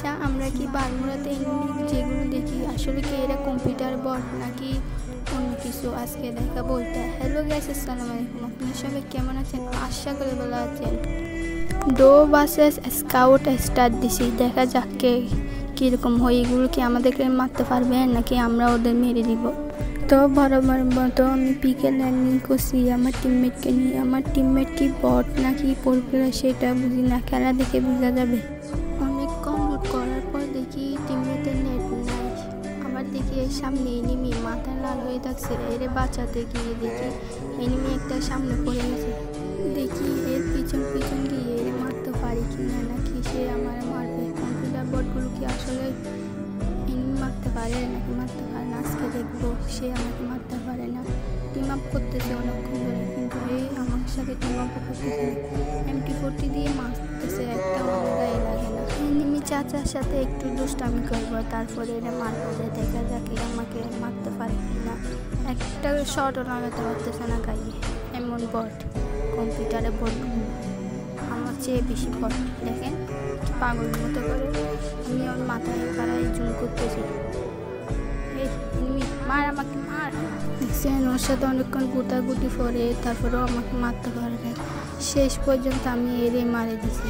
আচ্ছা আমরা কি বারমুড়াতে যেগুলো দেখি আসলে কি এরা কম্পিউটার বট নাকি অন্য কিছু আজকে দেখা বলতে। হ্যালো গাইস, আসসালামু আলাইকুম। আপনারা সবাই কেমন আছেন? আশা করি ভালো আছেন। ডো ভার্সেস স্কাউট স্টার্ট দিছি, দেখা যাক কে কীরকম হয়। এগুলো কি আমাদেরকে মারতে পারবে নাকি আমরা ওদের মেরে দিব। তো বরাবর মতো আমি পিকে ল্যান্ডিং করছি আমার টিমমেটকে নিয়ে। আমার টিমমেট কি বট নাকি পোলপ্লেয়ার সেটা বুঝি না, খেলা দেখে বোঝা যাবে। অনেকক্ষণ লুট করার পর দেখি টিমমেটের নেট নাই। আবার দেখি এর সামনে এনিমি মাথা লাল হয়ে থাকছে, এর বাঁচাতে গিয়ে দেখি এনিমি একটা সামনে পড়ে গেছে। দেখি এর পিছন পিছন গিয়ে এর মারতে পারি কিনা নাকি সে আমার মারবে। কম্পিউটার বটগুলো কি আসলে এনিমি মারতে পারে নাকি মারতে পারে না, আজকে দেখবো। সে আমাকে মারতে পারে না, টিম আপ করতেছে অনেকক্ষণ ধরে, কিন্তু এই আমার সাথে টিম আপ করতেছে MT40 দিয়ে মারতেছে, একটা আমার গায়ে লাগে না। এনিমি চাচার সাথে একটু দুষ্টামি করবো, তারপরে এটা মারবো, দেখা যাকে আমাকে মারতে পারে না। একটা শটও লাগাতে পারতেছে না গায়ে, এমন বট। কম্পিউটারে বট আমার চেয়ে বেশি বট। দেখেন পাগলের মতো করে আমি ওর মাথায় পাড়ায় জুম করতেছি। এই এনিমি মার, আমাকে মার। দেখছেন ওর সাথে অনেকক্ষণ গুটাগুটি পরে তারপরেও আমাকে মারতে পারে না। শেষ পর্যন্ত আমি এরে মারে দিছি।